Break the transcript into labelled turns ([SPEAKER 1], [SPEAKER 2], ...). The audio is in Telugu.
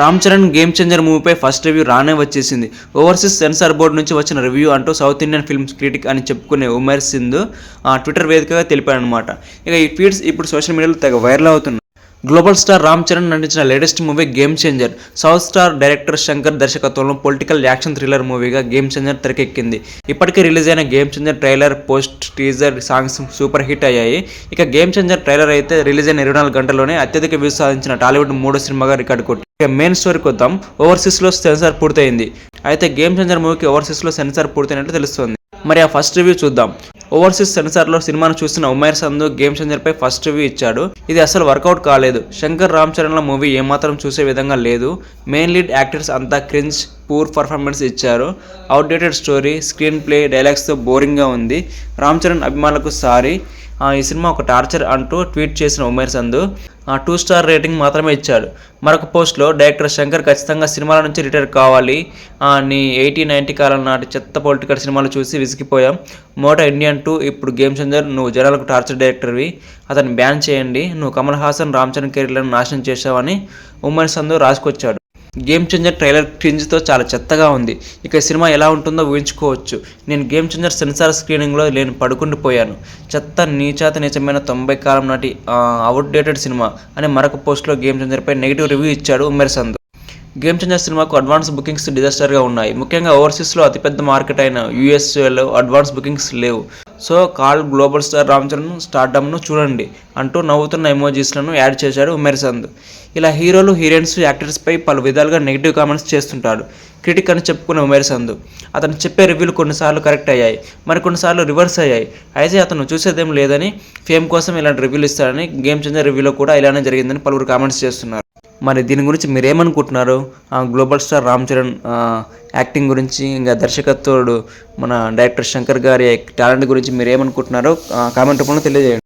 [SPEAKER 1] రామ్ చరణ్ గేమ్ చేంజర్ మూవీపై ఫస్ట్ రివ్యూ రానే వచ్చేసింది. ఓవర్సీస్ సెన్సార్ బోర్డు నుంచి వచ్చిన రివ్యూ అంటూ సౌత్ ఇండియన్ ఫిల్మ్స్ క్రిటిక్ అని చెప్పుకునే ఉమేర్ సింధు ట్విట్టర్ వేదికగా తెలిపారనమాట. ఇక ఈ ట్వీట్స్ ఇప్పుడు సోషల్ మీడియాలో తెగ వైరల్ అవుతున్నాయి. గ్లోబల్ స్టార్ రామ్ చరణ్ నటించిన latest movie game changer. South star director Shankar దర్శకత్వంలో పొలిటికల్ యాక్షన్ థ్రిల్లర్ మూవీగా గేమ్ చేంజర్ తెరకెక్కింది. ఇప్పటికే రిలీజ్ అయిన game changer trailer, post teaser songs super hit అయ్యాయి. ఇక గేమ్ చేంజర్ ట్రైలర్ అయితే రిలీజ్ అయిన 24 గంటల్లోనే అత్యధిక వ్యూస్ సాధించిన టాలీవుడ్ 3వ సినిమాగా రికార్డు కొట్టింది. ఇక మెయిన్ స్టోరీకి వద్దాం. ఓవర్సీస్లో సెన్సార్ పూర్తయింది. అయితే గేమ్ చేంజర్ మూవీకి ఓవర్సీస్లో సెన్సార్ పూర్తయినట్టు తెలుస్తోంది. మరి ఆ ఫస్ట్ రివ్యూ చూద్దాం. ఓవర్సీస్ సెన్సార్లో సినిమాను చూసిన ఉమేర్ సంధు గేమ్ చేంజర్పై ఫస్ట్ రివ్యూ ఇచ్చాడు. ఇది అసలు వర్కౌట్ కాలేదు. శంకర్ రామ్ చరణ్ల మూవీ ఏమాత్రం చూసే విధంగా లేదు. మెయిన్ లీడ్ యాక్టర్స్ అంతా క్రింజ్, పూర్ పర్ఫార్మెన్స్ ఇచ్చారు. అవుట్డేటెడ్ స్టోరీ, స్క్రీన్ ప్లే, డైలాగ్స్తో బోరింగ్గా ఉంది. రామ్ చరణ్ అభిమానులకు సారీ, ఈ సినిమా ఒక టార్చర్ అంటూ ట్వీట్ చేసిన ఉమేర్ సంధు 2 స్టార్ రేటింగ్ మాత్రమే ఇచ్చాడు. మరొక పోస్ట్లో డైరెక్టర్ శంకర్ ఖచ్చితంగా సినిమాల నుంచి రిటైర్ కావాలి. నీ 80-90 కాలం నాటి చెత్త పొలిటికల్ సినిమాలు చూసి విసిగిపోయాం. మోటా ఇండియన్ 2 ఇప్పుడు గేమ్ చేంజర్. నువ్వు జనాలకు టార్చర్ డైరెక్టర్వి, అతన్ని బ్యాన్ చేయండి. నువ్వు కమల్ హాసన్, రామ్ చరణ్ కెరీర్లను నాశనం చేశావని ఉమేర్ సంధు రాసుకొచ్చాడు. గేమ్ చేంజర్ ట్రైలర్ క్రింజ్తో చాలా చెత్తగా ఉంది. ఇక సినిమా ఎలా ఉంటుందో ఊహించుకోవచ్చు. నేను గేమ్ చేంజర్ సెన్సార్ స్క్రీనింగ్లో నేను పడుకుండిపోయాను. చెత్త, నీచమైన 90 కాలం నాటి అవుట్డేటెడ్ సినిమా అని మరొక పోస్ట్లో గేమ్ చేంజర్పై నెగిటివ్ రివ్యూ ఇచ్చాడు ఉమేర్ సంధు. గేమ్ చేంజర్ సినిమాకు అడ్వాన్స్ బుకింగ్స్ డిజాస్టర్గా ఉన్నాయి. ముఖ్యంగా ఓవర్సీస్లో అతిపెద్ద మార్కెట్ అయిన యూఎస్ఏలో అడ్వాన్స్ బుకింగ్స్ లేవు. So call global star Ram Charan స్టార్డమ్ను చూడండి అంటూ నవ్వుతున్న ఎమోజీస్లను యాడ్ చేశాడు ఉమేర్ సంధు. ఇలా హీరోలు, హీరోయిన్స్, యాక్టర్స్పై పలు విధాలుగా నెగిటివ్ కామెంట్స్ చేస్తుంటాడు క్రిటిక్ అని చెప్పుకునే ఉమేర్ సంధు. అతను చెప్పే రివ్యూలు కొన్నిసార్లు కరెక్ట్ అయ్యాయి, మరికొన్నిసార్లు రివర్స్ అయ్యాయి. అయితే అతను చూసేదేం లేదని, ఫేమ్ కోసం ఇలాంటి రివ్యూలు ఇస్తాడని, గేమ్ చేంజర్ రివ్యూలో కూడా ఇలానే జరిగిందని పలువురు కామెంట్స్ చేస్తున్నారు. మరి దీని గురించి మీరేమనుకుంటున్నారు? Global star Ram Charan acting గురించి, ఇంకా దర్శకత్వుడు మన డైరెక్టర్ శంకర్ గారి టాలెంట్ గురించి మీరేమనుకుంటున్నారో కామెంట్ రూపంలో తెలియజేయండి.